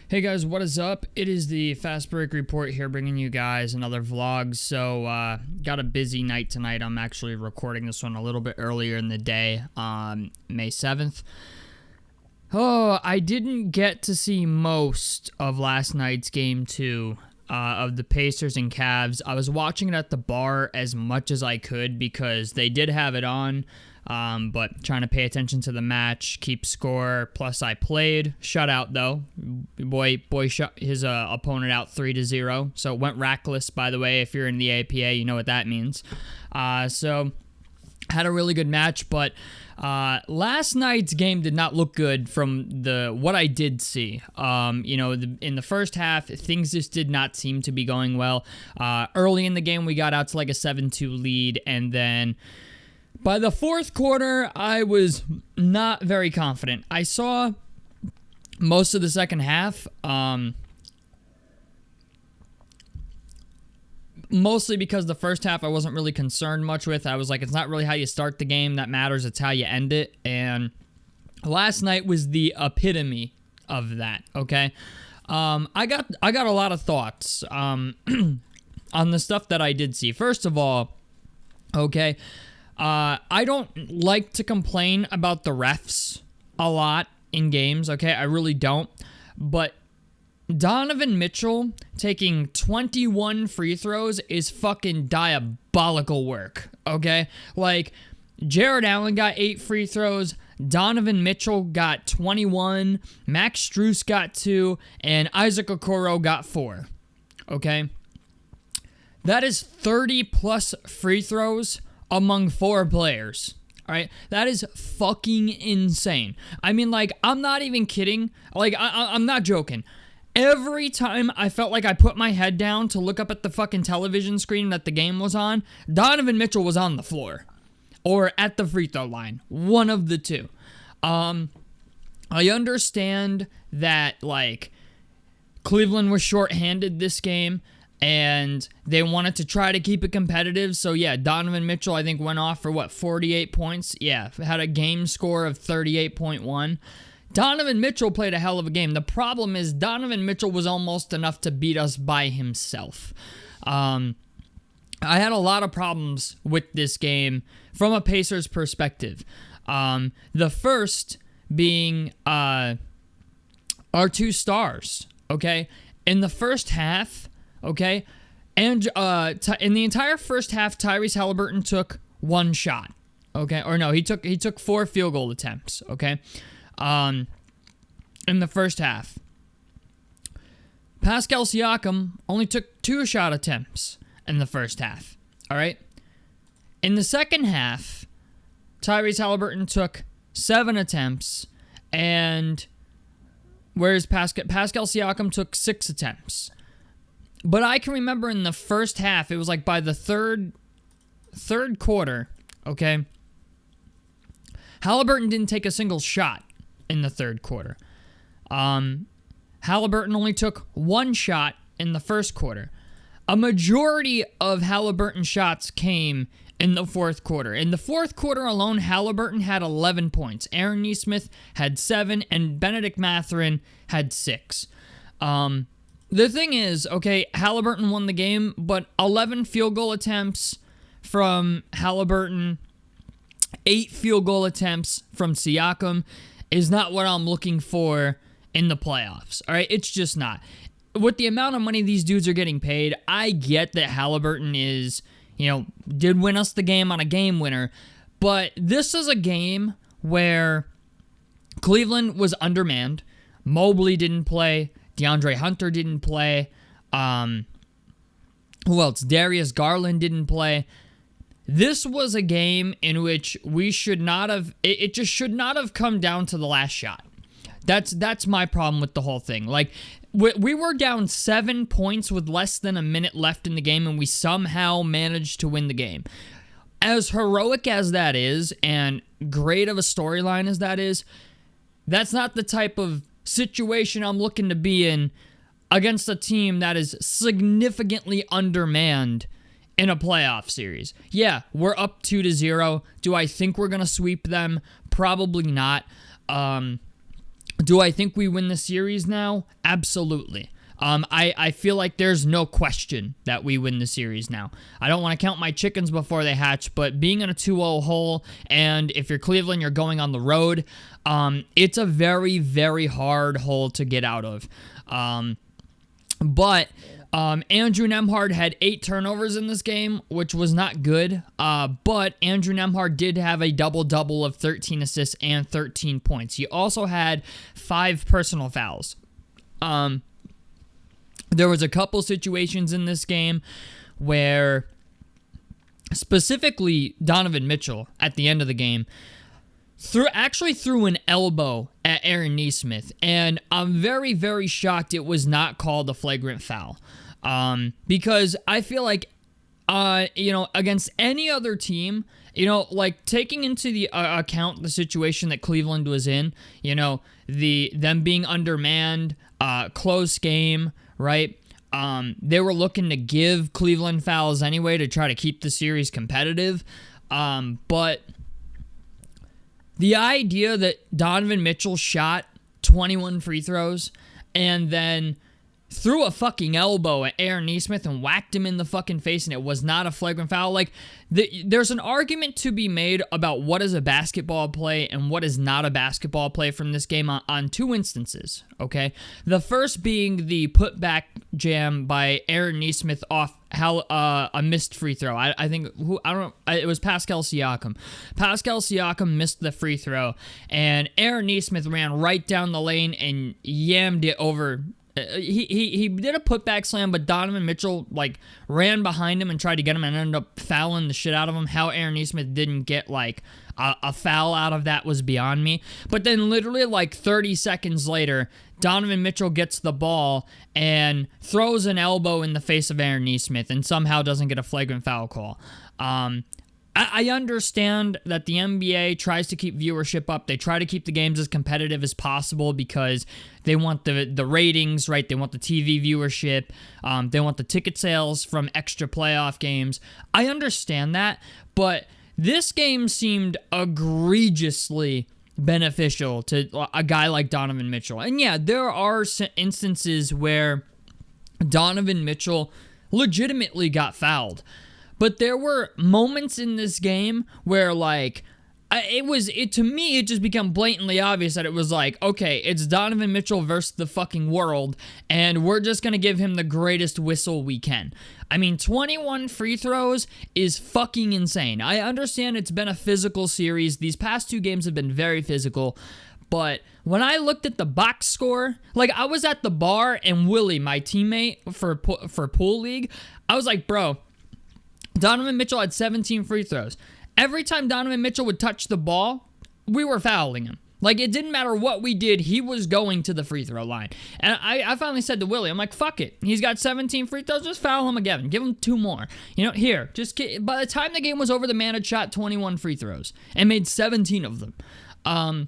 Hey guys, what is up? It is the Fast Break Report here, bringing you guys another vlog. So, got a busy night tonight. I'm actually recording this one a little bit earlier in the day, May 7th. Oh, I didn't get to see most of last night's game 2 of the Pacers and Cavs. I was watching it at the bar as much as I could because they did have it on. But trying to pay attention to the match, keep score. Plus, I played. Shutout, though. Boy shut his opponent out 3-0. So it went rackless, by the way. If you're in the APA, you know what that means. So had a really good match, but last night's game did not look good from what I did see. In the first half, things just did not seem to be going well. Early in the game, we got out to like a 7-2 lead, and then by the fourth quarter, I was not very confident. I saw most of the second half, mostly because the first half I wasn't really concerned much with. I was like, it's not really how you start the game that matters, it's how you end it. And last night was the epitome of that, okay? I got a lot of thoughts on the stuff that I did see. First of all, okay, I don't like to complain about the refs a lot in games, okay? I really don't. But Donovan Mitchell taking 21 free throws is fucking diabolical work, okay? Like, Jared Allen got 8 free throws, Donovan Mitchell got 21, Max Strus got 2, and Isaac Okoro got 4, okay? That is 30-plus free throws among 4 players. All right, that is fucking insane. I mean, like, I'm not even kidding. Like, I'm not joking. Every time I felt like I put my head down to look up at the fucking television screen that the game was on, Donovan Mitchell was on the floor or at the free throw line. One of the two. I understand that, like, Cleveland was shorthanded this game, and they wanted to try to keep it competitive. So, yeah, Donovan Mitchell, I think, went off for, 48 points? Yeah, had a game score of 38.1. Donovan Mitchell played a hell of a game. The problem is Donovan Mitchell was almost enough to beat us by himself. I had a lot of problems with this game from a Pacers perspective. The first being our 2 stars, okay? In the first half, okay, and in the entire first half, Tyrese Haliburton took 1 shot, okay, or no, he took 4 field goal attempts, okay, in the first half. Pascal Siakam only took 2 shot attempts in the first half, all right. In the second half, Tyrese Haliburton took 7 attempts, and whereas Pascal Siakam took 6 attempts. But I can remember in the first half, it was like by the third quarter, okay, Haliburton didn't take a single shot in the third quarter. Haliburton only took 1 shot in the first quarter. A majority of Haliburton's shots came in the fourth quarter. In the fourth quarter alone, Haliburton had 11 points. Aaron Nesmith had 7, and Benedict Mathurin had 6. The thing is, okay, Haliburton won the game, but 11 field goal attempts from Haliburton, 8 field goal attempts from Siakam is not what I'm looking for in the playoffs, all right? It's just not. With the amount of money these dudes are getting paid, I get that Haliburton did win us the game on a game winner, but this is a game where Cleveland was undermanned. Mobley didn't play. DeAndre Hunter didn't play. Who else? Darius Garland didn't play. This was a game in which we should not have... It just should not have come down to the last shot. That's my problem with the whole thing. Like, we were down 7 points with less than a minute left in the game, and we somehow managed to win the game. As heroic as that is, and great of a storyline as that is, that's not the type of situation I'm looking to be in against a team that is significantly undermanned in a playoff series. Yeah, we're up 2-0. Do I think we're going to sweep them? Probably not. Do I think we win the series now? Absolutely. I feel like there's no question that we win the series now. I don't want to count my chickens before they hatch, but being in a 2-0 hole, and if you're Cleveland, you're going on the road, it's a very, very hard hole to get out of. But Andrew Nembhard had 8 turnovers in this game, which was not good. But Andrew Nembhard did have a double-double of 13 assists and 13 points. He also had 5 personal fouls. There was a couple situations in this game where specifically Donovan Mitchell at the end of the game threw an elbow at Aaron Nesmith, and I'm very, very shocked it was not called a flagrant foul. Because I feel like, against any other team, like taking into the account the situation that Cleveland was in, them being undermanned, close game, right? They were looking to give Cleveland fouls anyway to try to keep the series competitive. But the idea that Donovan Mitchell shot 21 free throws and then threw a fucking elbow at Aaron Nesmith and whacked him in the fucking face and it was not a flagrant foul. Like, there's an argument to be made about what is a basketball play and what is not a basketball play from this game on 2 instances, okay? The first being the putback jam by Aaron Nesmith off a missed free throw. It was Pascal Siakam. Pascal Siakam missed the free throw, and Aaron Nesmith ran right down the lane and yammed it over. He did a putback slam, but Donovan Mitchell ran behind him and tried to get him and ended up fouling the shit out of him. How Aaron Nesmith didn't get a foul out of that was beyond me. But then literally 30 seconds later, Donovan Mitchell gets the ball and throws an elbow in the face of Aaron Nesmith and somehow doesn't get a flagrant foul call. I understand that the NBA tries to keep viewership up. They try to keep the games as competitive as possible because they want the ratings, right? They want the TV viewership. They want the ticket sales from extra playoff games. I understand that, but this game seemed egregiously beneficial to a guy like Donovan Mitchell. And yeah, there are instances where Donovan Mitchell legitimately got fouled. But there were moments in this game where, to me, it just became blatantly obvious that it was okay, it's Donovan Mitchell versus the fucking world, and we're just going to give him the greatest whistle we can. I mean, 21 free throws is fucking insane. I understand it's been a physical series. These past 2 games have been very physical. But when I looked at the box score, I was at the bar, and Willie, my teammate for Pool League, I was like, bro, Donovan Mitchell had 17 free throws. Every time Donovan Mitchell would touch the ball, we were fouling him. It didn't matter what we did, he was going to the free throw line. And I finally said to Willie, I'm like, fuck it. He's got 17 free throws, just foul him again. Give him 2 more. Here, by the time the game was over, the man had shot 21 free throws and made 17 of them.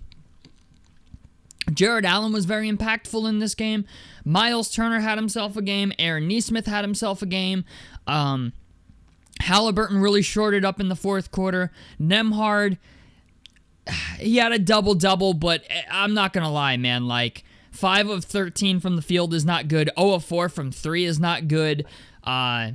Jared Allen was very impactful in this game. Miles Turner had himself a game. Aaron Nesmith had himself a game. Haliburton really shorted up in the 4th quarter. Nembhard, he had a double-double, but I'm not going to lie, man. 5 of 13 from the field is not good. 0 of 4 from 3 is not good. 8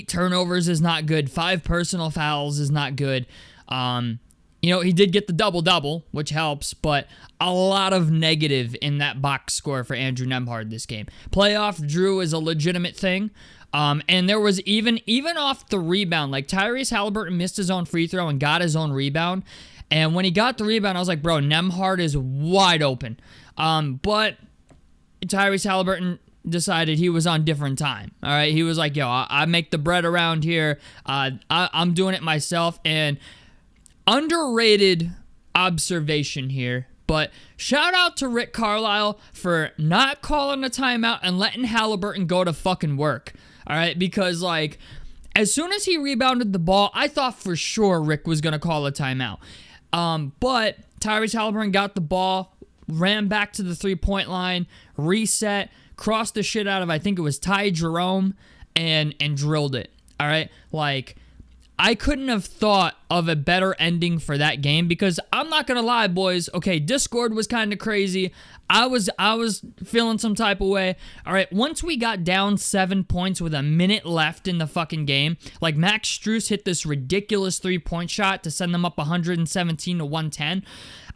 turnovers is not good. 5 personal fouls is not good. He did get the double-double, which helps, but a lot of negative in that box score for Andrew Nembhard this game. Playoff Drew is a legitimate thing. And there was even off the rebound, Tyrese Haliburton missed his own free throw and got his own rebound. And when he got the rebound, I was like, bro, Nembhard is wide open. But Tyrese Haliburton decided he was on different time. All right. He was like, yo, I make the bread around here. I'm doing it myself. And underrated observation here. But shout out to Rick Carlisle for not calling a timeout and letting Haliburton go to fucking work. All right, because as soon as he rebounded the ball, I thought for sure Rick was going to call a timeout. But Tyrese Haliburton got the ball, ran back to the 3-point line, reset, crossed the shit out of, I think it was Ty Jerome, and drilled it. All right, I couldn't have thought of a better ending for that game because I'm not going to lie, boys. Okay, Discord was kind of crazy. I was feeling some type of way. All right, once we got down 7 points with a minute left in the fucking game, like Max Strus hit this ridiculous 3-point shot to send them up 117 to 110.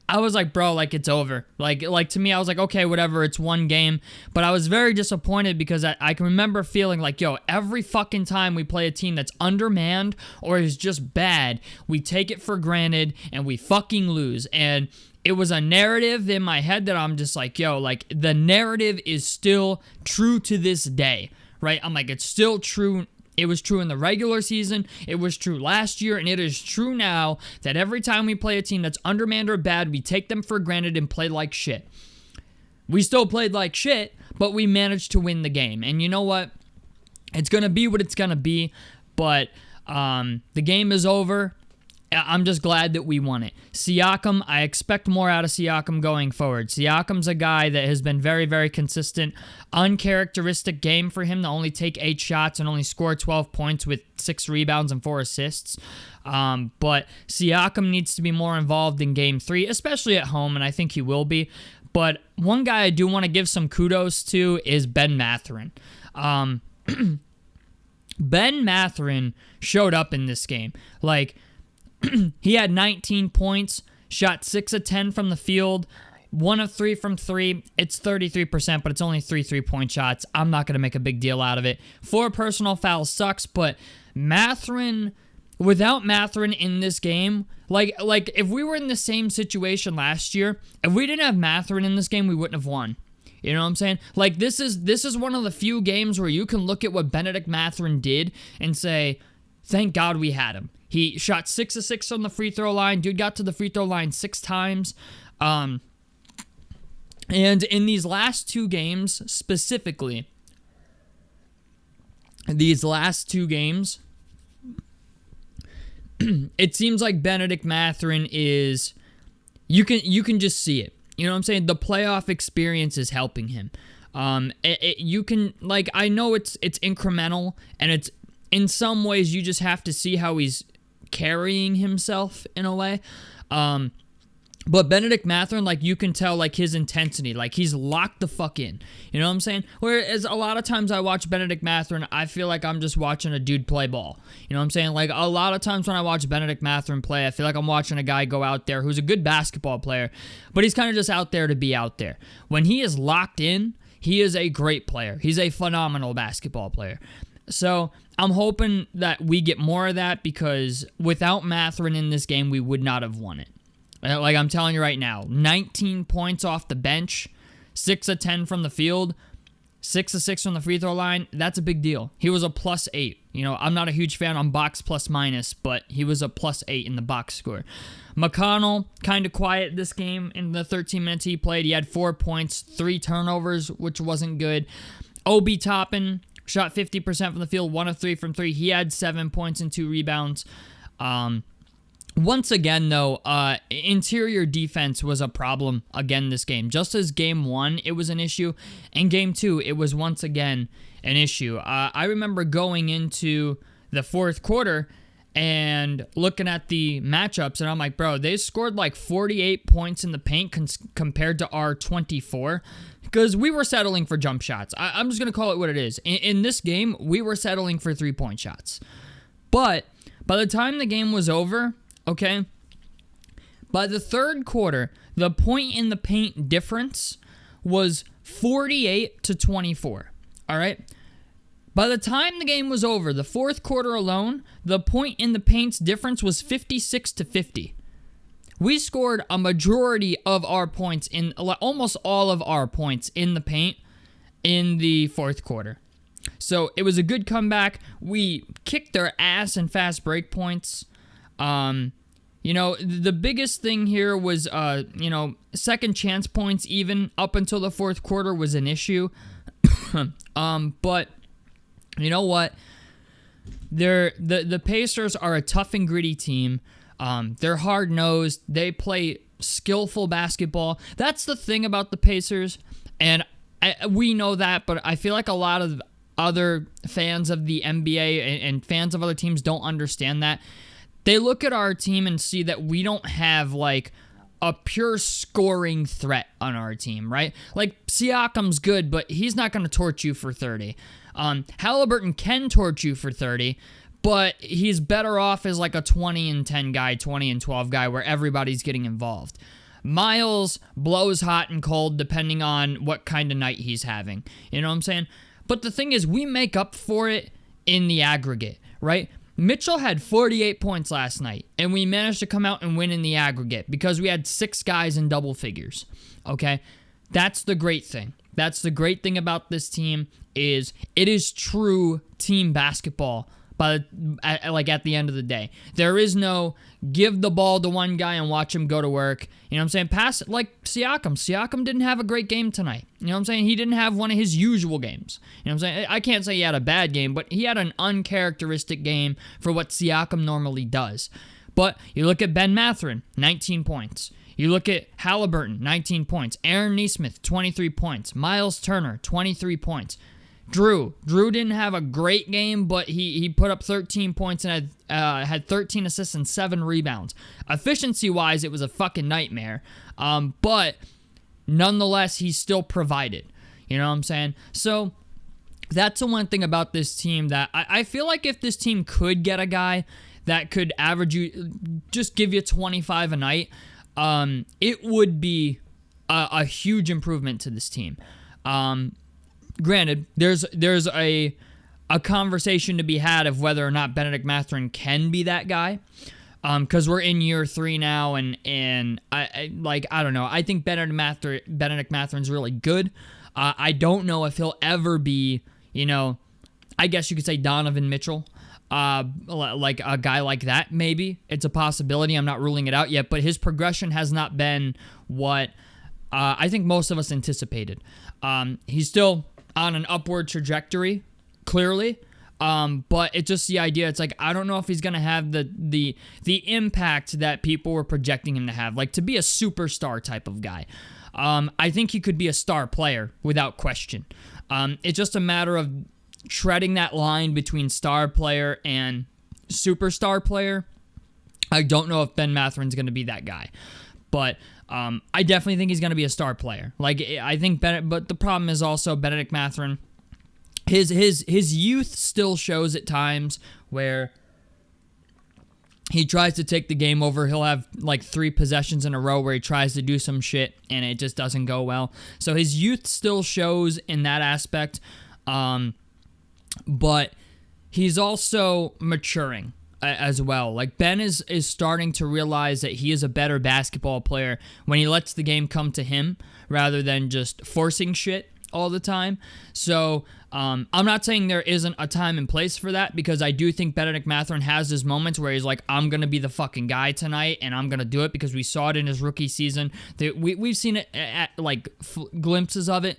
I was like, bro, like, it's over. Like to me, I was like, okay, whatever, it's one game. But I was very disappointed because I can remember feeling like, yo, every fucking time we play a team that's undermanned or is just bad, we take it for granted and we fucking lose. And it was a narrative in my head that I'm just like, yo, like, the narrative is still true to this day, right? I'm like, it's still true. It was true in the regular season, it was true last year, and it is true now that every time we play a team that's undermanned or bad, we take them for granted and play like shit. We still played like shit, but we managed to win the game. And you know what? It's going to be what it's going to be, but the game is over. I'm just glad that we won it. Siakam, I expect more out of Siakam going forward. Siakam's a guy that has been very, very consistent. Uncharacteristic game for him to only take 8 shots and only score 12 points with 6 rebounds and 4 assists. But Siakam needs to be more involved in Game 3, especially at home, and I think he will be. But one guy I do want to give some kudos to is Ben Mathurin. Ben Mathurin showed up in this game. Like, he had 19 points, shot 6 of 10 from the field, 1 of 3 from 3. It's 33%, but it's only 3 3-point shots. I'm not going to make a big deal out of it. 4 personal fouls sucks, but Mathurin, without Mathurin in this game, like if we were in the same situation last year, if we didn't have Mathurin in this game, we wouldn't have won. You know what I'm saying? Like, this is one of the few games where you can look at what Benedict Mathurin did and say, thank God we had him. He shot 6 of 6 on the free throw line. Dude got to the free throw line 6 times. And in these last 2 games, specifically, it seems like Benedict Mathurin is, you can just see it. You know what I'm saying? The playoff experience is helping him. You can, like, I know it's incremental, and it's, in some ways, you just have to see how he's carrying himself in a way. But Benedict Mathurin, like, you can tell, like, his intensity. Like, he's locked the fuck in. You know what I'm saying? Whereas a lot of times I watch Benedict Mathurin, I feel like I'm just watching a dude play ball. You know what I'm saying? Like, a lot of times when I watch Benedict Mathurin play, I feel like I'm watching a guy go out there who's a good basketball player, but he's kind of just out there to be out there. When he is locked in, he is a great player. He's a phenomenal basketball player. So I'm hoping that we get more of that because without Mathurin in this game, we would not have won it. Like, I'm telling you right now, 19 points off the bench, 6 of 10 from the field, 6 of 6 from the free throw line. That's a big deal. He was a +8. You know, I'm not a huge fan on box plus minus, but he was a +8 in the box score. McConnell, kind of quiet this game in the 13 minutes he played. He had 4 points, 3 turnovers, which wasn't good. Obi Toppin shot 50% from the field, 1 of 3 from 3. He had 7 points and 2 rebounds. Once again, though, interior defense was a problem again this game. Just as Game 1, it was an issue. In Game 2, it was once again an issue. I remember going into the fourth quarter and looking at the matchups, and I'm like, bro, they scored like 48 points in the paint compared to our 24. Because we were settling for jump shots. I'm just going to call it what it is. In this game, we were settling for 3-point shots. But by the time the game was over, okay, by the third quarter, the point in the paint difference was 48 to 24. All right? By the time the game was over, the fourth quarter alone, the point in the paint's difference was 56 to 50. We scored a majority of our points, almost all of our points in the paint in the fourth quarter. So it was a good comeback. We kicked their ass in fast break points. You know, the biggest thing here was, second chance points even up until the fourth quarter was an issue. But you know what? The Pacers are a tough and gritty team. They're hard-nosed. They play skillful basketball. That's the thing about the Pacers, and we know that, but I feel like a lot of other fans of the NBA and fans of other teams don't understand that. They look at our team and see that we don't have like a pure scoring threat on our team, right? Like Siakam's good, but he's not going to torch you for 30. Haliburton can torch you for 30, but he's better off as like a 20 and 10 guy, 20 and 12 guy where everybody's getting involved. Miles blows hot and cold depending on what kind of night he's having. You know what I'm saying? But the thing is, we make up for it in the aggregate, right? Mitchell had 48 points last night, and we managed to come out and win in the aggregate because we had 6 guys in double figures, okay? That's the great thing. That's the great thing about this team is it is true team basketball at the end of the day. There is no give the ball to one guy and watch him go to work. You know what I'm saying? Pass it like Siakam. Siakam didn't have a great game tonight. You know what I'm saying? He didn't have one of his usual games. You know what I'm saying? I can't say he had a bad game, but he had an uncharacteristic game for what Siakam normally does. But you look at Ben Mathurin, 19 points. You look at Haliburton, 19 points. Aaron Nesmith, 23 points. Miles Turner, 23 points. Drew didn't have a great game, but he put up 13 points and had 13 assists and 7 rebounds. Efficiency-wise, it was a fucking nightmare. But nonetheless, he still provided. You know what I'm saying? So that's the one thing about this team that I feel like if this team could get a guy that could average you, just give you 25 a night, it would be a huge improvement to this team. Granted, there's a conversation to be had of whether or not Benedict Mathurin can be that guy, because we're in year 3 now, and I don't know. I think Benedict Mathurin's really good. I don't know if he'll ever be, I guess you could say Donovan Mitchell, like a guy like that. Maybe it's a possibility. I'm not ruling it out yet, but his progression has not been what I think most of us anticipated. He's still on an upward trajectory, clearly, but it's just the idea. It's like I don't know if he's gonna have the impact that people were projecting him to have, like to be a superstar type of guy. I think he could be a star player without question. It's just a matter of treading that line between star player and superstar player. I don't know if Ben Mathurin's gonna be that guy, but I definitely think he's going to be a star player. Like I think, but the problem is also Benedict Mathurin. His youth still shows at times where he tries to take the game over. He'll have like 3 possessions in a row where he tries to do some shit and it just doesn't go well. So his youth still shows in that aspect, but he's also maturing as well. Like Ben is starting to realize that he is a better basketball player when he lets the game come to him rather than just forcing shit all the time. So I'm not saying there isn't a time and place for that, because I do think Benedict Mathurin has his moments where he's like, I'm gonna be the fucking guy tonight and I'm gonna do it, because we saw it in his rookie season. We've seen it at like glimpses of it.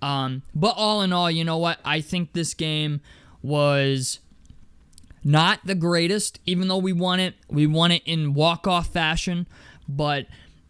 But all in all, you know what? I think this game was not the greatest, even though we won it. We won it in walk-off fashion, but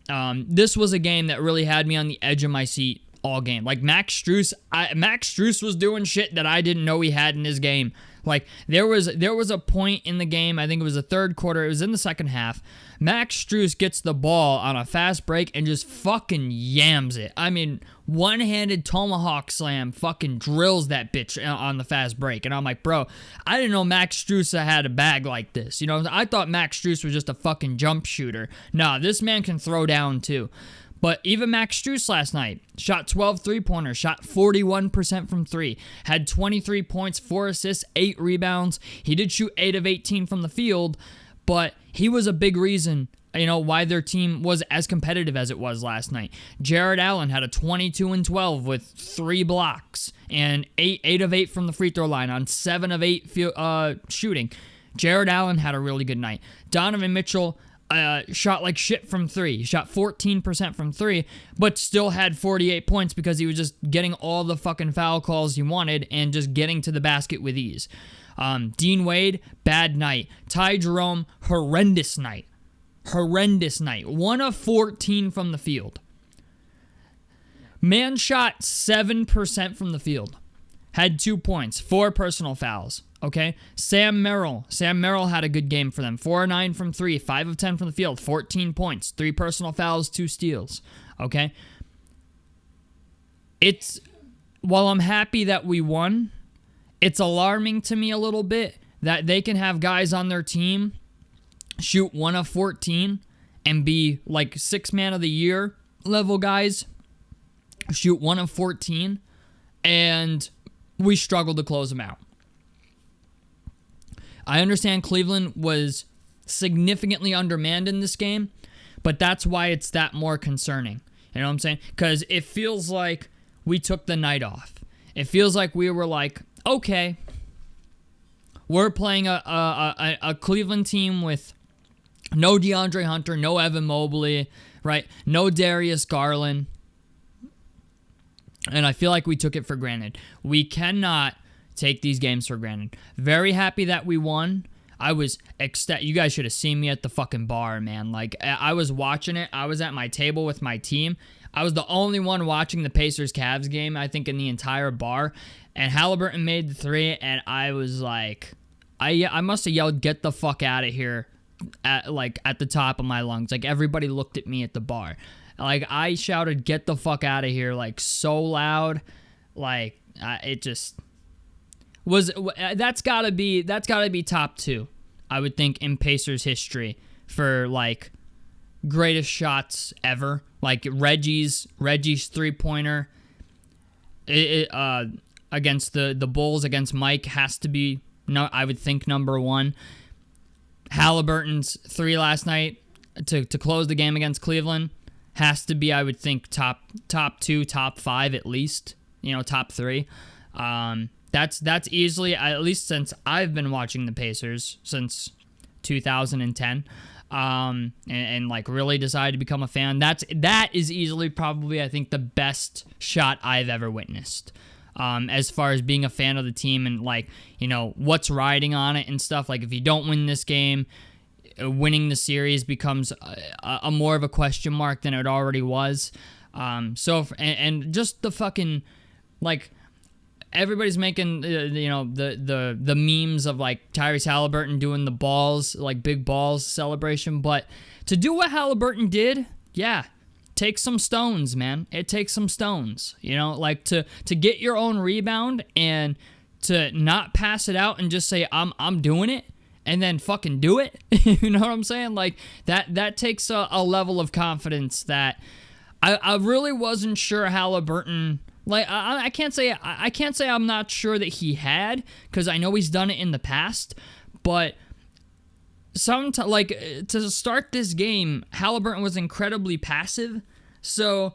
this was a game that really had me on the edge of my seat all game. Like Max Strus was doing shit that I didn't know he had in his game. Like there was a point in the game, I think it was the third quarter, it was in the second half. Max Strus gets the ball on a fast break and just fucking yams it. I mean, one-handed tomahawk slam, fucking drills that bitch on the fast break. And I'm like, bro, I didn't know Max Strus had a bag like this. I thought Max Strus was just a fucking jump shooter. Nah, this man can throw down too. But even Max Strus last night shot 12 three-pointers, shot 41% from 3, had 23 points, 4 assists, 8 rebounds. He did shoot 8 of 18 from the field, but he was a big reason, why their team was as competitive as it was last night. Jared Allen had a 22 and 12 with 3 blocks and 8 of 8 from the free throw line on 7 of 8 shooting. Jared Allen had a really good night. Donovan Mitchell shot like shit from 3. He shot 14% from 3, but still had 48 points because he was just getting all the fucking foul calls he wanted and just getting to the basket with ease. Dean Wade, bad night. Ty Jerome, horrendous night. 1 of 14 from the field. Man shot 7% from the field. had 2 points, 4 personal fouls. Okay, Sam Merrill had a good game for them. 4 of 9 from 3, 5 of 10 from the field, 14 points, 3 personal fouls, 2 steals. Okay, while I'm happy that we won, it's alarming to me a little bit that they can have guys on their team shoot 1 of 14 and be like 6 man of the year level guys, shoot 1 of 14, and we struggle to close them out. I understand Cleveland was significantly undermanned in this game, but that's why it's that more concerning. You know what I'm saying? Because it feels like we took the night off. It feels like we were like, okay, we're playing a Cleveland team with no DeAndre Hunter, no Evan Mobley, right? No Darius Garland. And I feel like we took it for granted. We cannot take these games for granted. Very happy that we won. I was ecstatic. You guys should have seen me at the fucking bar, man. Like, I was watching it. I was at my table with my team. I was the only one watching the Pacers-Cavs game, I think, in the entire bar. And Haliburton made the 3, and I was like, I must have yelled, "Get the fuck out of here," at the top of my lungs. Like, everybody looked at me at the bar. Like, I shouted, "Get the fuck out of here," like, so loud. Like, it just was. That's gotta be top 2, I would think, in Pacers history for, like, greatest shots ever. Like, Reggie's 3-pointer against the Bulls, against Mike, has to be, I would think, number 1. Haliburton's 3 last night to close the game against Cleveland has to be, I would think, top 2, top 5 at least. Top 3. That's easily, at least since I've been watching the Pacers since 2010. And like really decided to become a fan. That is easily probably, I think, the best shot I've ever witnessed. As far as being a fan of the team and, like, what's riding on it and stuff. Like, if you don't win this game, winning the series becomes a more of a question mark than it already was. And just the fucking, like, everybody's making the memes of, like, Tyrese Haliburton doing the balls, like, big balls celebration, but to do what Haliburton did, yeah, takes some stones, man. It takes some stones, like to get your own rebound and to not pass it out and just say I'm doing it and then fucking do it. You know what I'm saying? Like, that takes a level of confidence that I really wasn't sure Haliburton. Like, I can't say I'm not sure that he had, because I know he's done it in the past, but to start this game, Haliburton was incredibly passive, so,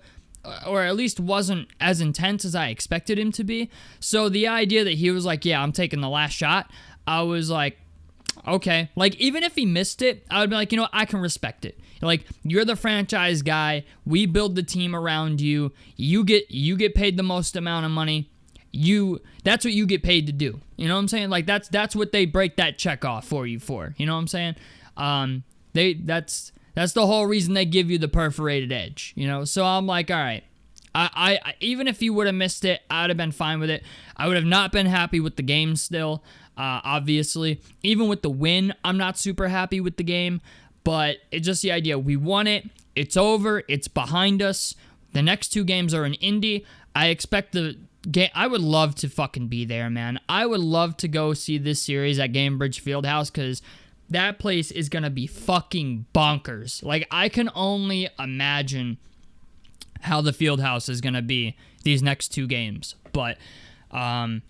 or at least wasn't as intense as I expected him to be. So the idea that he was like, yeah, I'm taking the last shot, I was like, okay. Like, even if he missed it, I would be like, I can respect it. Like, you're the franchise guy. We build the team around you. You get paid the most amount of money. That's what you get paid to do. You know what I'm saying? Like, that's what they break that check off for you for. You know what I'm saying? That's the whole reason they give you the perforated edge. So I'm like, all right. I even if you would have missed it, I'd have been fine with it. I would have not been happy with the game still. Obviously, even with the win, I'm not super happy with the game. But it's just the idea. We won it. It's over. It's behind us. The next 2 games are in Indy. I expect the game. I would love to fucking be there, man. I would love to go see this series at Gainbridge Fieldhouse, because that place is going to be fucking bonkers. Like, I can only imagine how the Fieldhouse is going to be these next 2 games. But I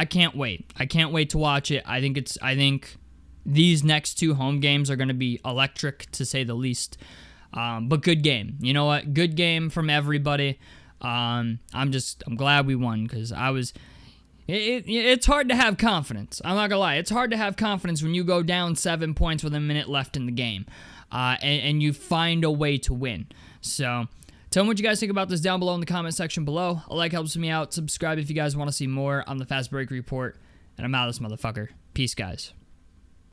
can't wait. I can't wait to watch it. I think these next 2 home games are going to be electric, to say the least. But good game. You know what? Good game from everybody. I'm glad we won, because it's hard to have confidence. I'm not gonna lie. It's hard to have confidence when you go down 7 points with a minute left in the game, and you find a way to win. So tell me what you guys think about this down below in the comment section below. A like helps me out. Subscribe if you guys want to see more on the Fast Break Report. And I'm out of this motherfucker. Peace, guys.